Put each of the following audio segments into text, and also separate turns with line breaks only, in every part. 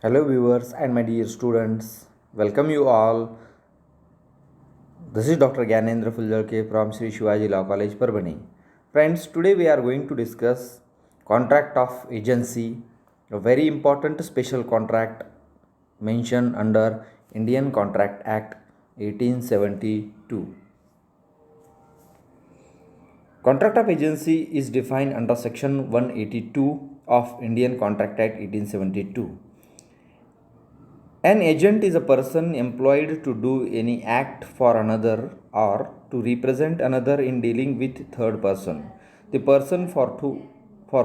Hello viewers and my dear students, welcome you all. This is Dr. Gyanendra from Sri Shivaji Law College, Parbhani. Friends, today we are going to discuss contract of agency, a very important special contract mentioned under Indian Contract Act 1872. Contract of agency is defined under section 182 of Indian Contract Act 1872. An agent is a person employed to do any act for another or to represent another in dealing with third person. The person for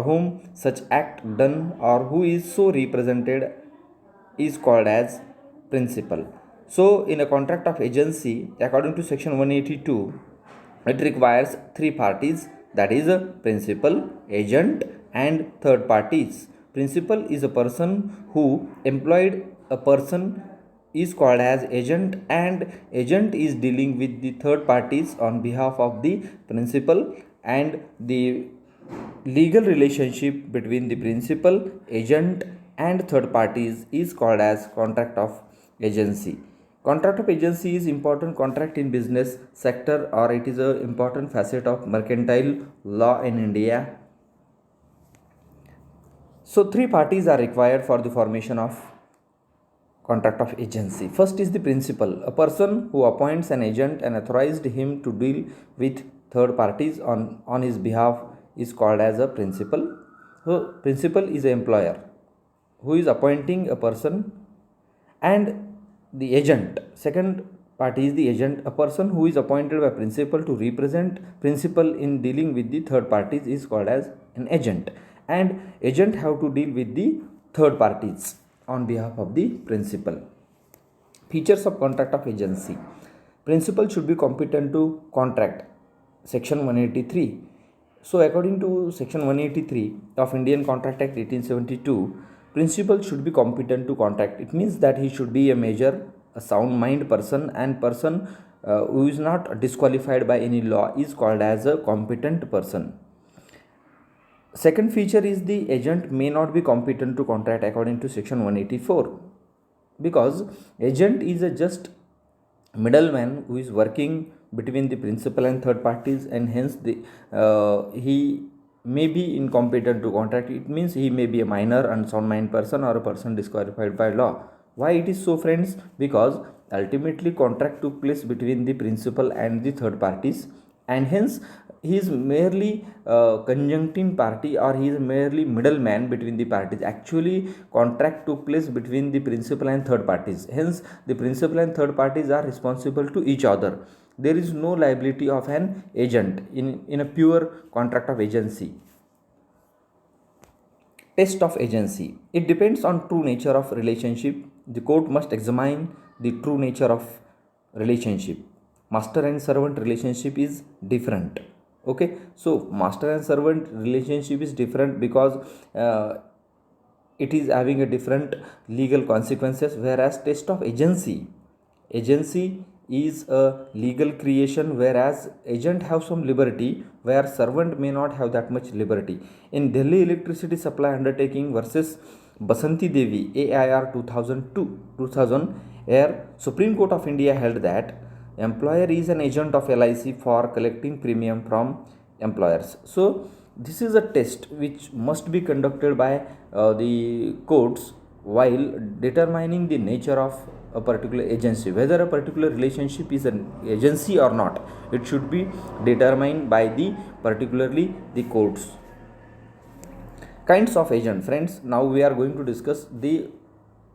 whom such act done or who is so represented is called as principal. So, in a contract of agency, according to section 182, it requires three parties, that is a principal, agent, and third parties. Principal is a person who employed a person is called as agent, and agent is dealing with the third parties on behalf of the principal, and the legal relationship between the principal, agent, and third parties is called as contract of agency. Contract of agency is important contract in business sector, or it is a important facet of mercantile law in India. So three parties are required for the formation of contract of agency. First is the principal, a person who appoints an agent and authorized him to deal with third parties on his behalf is called as a principal. So principal is an employer who is appointing a person, and the agent, second party is the agent, a person who is appointed by principal to represent principal in dealing with the third parties is called as an agent, and agent have to deal with the third parties on behalf of the principal. Features of contract of agency: principal should be competent to contract, section 183. So according to section 183 of Indian Contract Act 1872, principal should be competent to contract. It means that he should be a major, a sound mind person, and person who is not disqualified by any law is called as a competent person. Second feature is the agent may not be competent to contract according to section 184, because agent is a just middleman who is working between the principal and third parties, and hence he may be incompetent to contract. It means he may be a minor, unsound mind person, or a person disqualified by law. Why it is so, friends? Because ultimately contract took place between the principal and the third parties, and hence he is merely conjuncting party, or he is merely middleman between the parties. Actually contract took place between the principal and third parties, hence the principal and third parties are responsible to each other. There is no liability of an agent in a pure contract of agency. Test of agency: it depends on true nature of relationship. The court must examine the true nature of relationship. Master and servant relationship is different. Okay, so master and servant relationship is different because it is having a different legal consequences, whereas test of agency is a legal creation, whereas agent have some liberty where servant may not have that much liberty. In Delhi electricity supply undertaking versus Basanti Devi AIR 2002 where Supreme Court of India held that employer is an agent of LIC for collecting premium from employers. So this is a test which must be conducted by the courts while determining the nature of a particular agency. Whether a particular relationship is an agency or not, it should be determined by the particularly the courts. Kinds of agent, friends, now we are going to discuss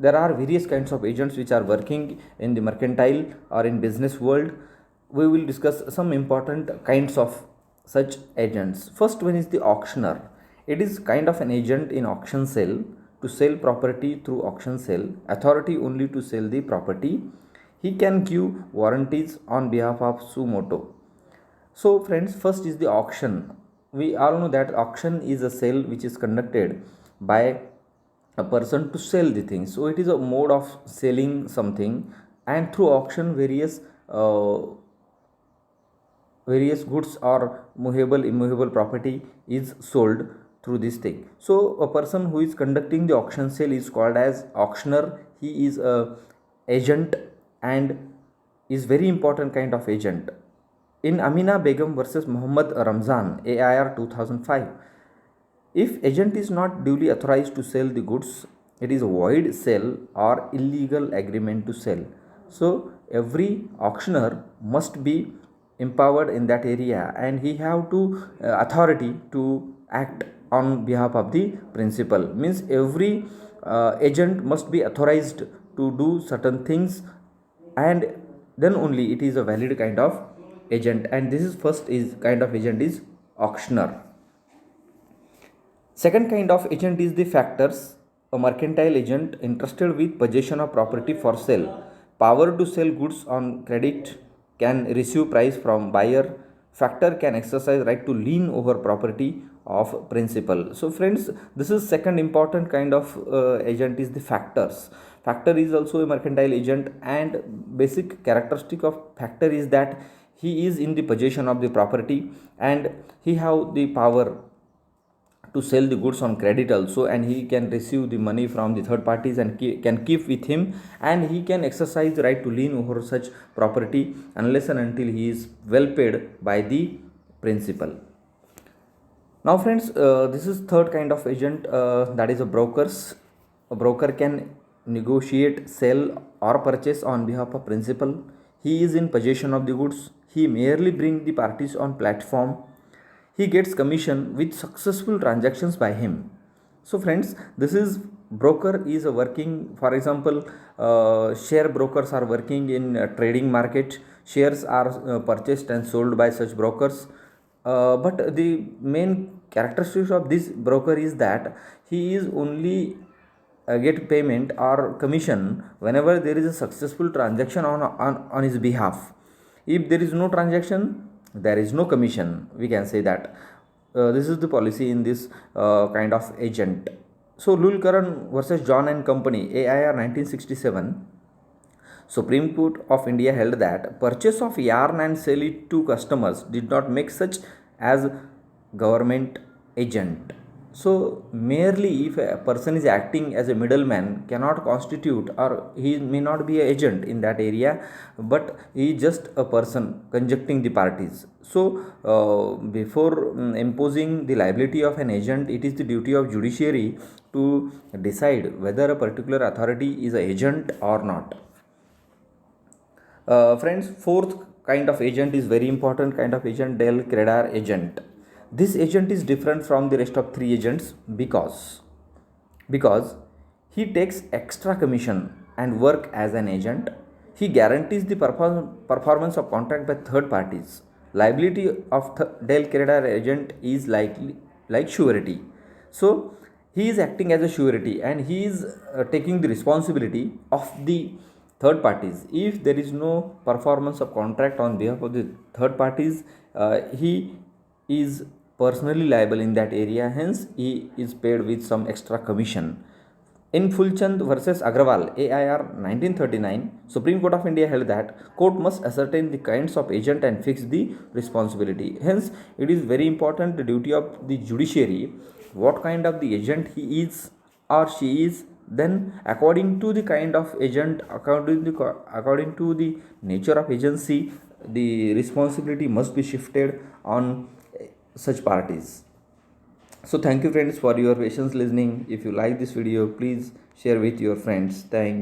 there are various kinds of agents which are working in the mercantile or in business world. We will discuss some important kinds of such agents. First one is the auctioneer. It is kind of an agent in auction sale to sell property through auction sale, authority only to sell the property. He can give warranties on behalf of suo motu. So friends, first is the auction. We all know that auction is a sale which is conducted by a person to sell the thing. So it is a mode of selling something, and through auction various goods or movable immovable property is sold through this thing. So a person who is conducting the auction sale is called as auctioneer. He is a agent and is very important kind of agent. In Amina Begum versus Muhammad Ramzan, AIR 2005, if agent is not duly authorized to sell the goods, it is a void sale or illegal agreement to sell. So every auctioneer must be empowered in that area, and he have to authority to act on behalf of the principal. Means every agent must be authorized to do certain things, and then only it is a valid kind of agent. And this is first is kind of agent is auctioneer. Second kind of agent is the factors, a mercantile agent entrusted with possession of property for sale. Power to sell goods on credit, can receive price from buyer. Factor can exercise right to lien over property of principal. So friends, this is second important kind of agent is the factors. Factor is also a mercantile agent, and basic characteristic of factor is that he is in the possession of the property, and he have the power to sell the goods on credit also, and he can receive the money from the third parties and can keep with him, and he can exercise the right to lien over such property unless and until he is well paid by the principal. Now friends, this is third kind of agent, that is a brokers. A broker can negotiate, sell or purchase on behalf of principal. He is in possession of the goods. He merely bring the parties on platform. He gets commission with successful transactions by him. So friends, this is broker is a working, for example, share brokers are working in trading market. Shares are purchased and sold by such brokers. But the main characteristics of this broker is that he is only get payment or commission whenever there is a successful transaction on his behalf. If there is no transaction, there is no commission, we can say that. This is the policy in this kind of agent. So Lulkaran versus John and Company, AIR 1967, Supreme Court of India held that purchase of yarn and sell it to customers did not make such as government agent. So merely if a person is acting as a middleman cannot constitute, or he may not be an agent in that area, but he is just a person conjuncting the parties. So before imposing the liability of an agent, it is the duty of judiciary to decide whether a particular authority is an agent or not. Friends, fourth kind of agent is very important kind of agent, del credar agent. This agent is different from the rest of three agents because he takes extra commission and work as an agent. He guarantees the performance of contract by third parties. Liability of del credar agent is like surety. So he is acting as a surety, and he is taking the responsibility of the third parties. If there is no performance of contract on behalf of the third parties, he is personally liable in that area, hence he is paid with some extra commission. In Fulchand versus Agrawal, AIR 1939, Supreme Court of India held that court must ascertain the kinds of agent and fix the responsibility. Hence, it is very important the duty of the judiciary what kind of the agent he is or she is. Then according to the kind of agent, according to the nature of agency, the responsibility must be shifted on such parties. So thank you friends for your patience listening. If you like this video, please share with your friends. Thank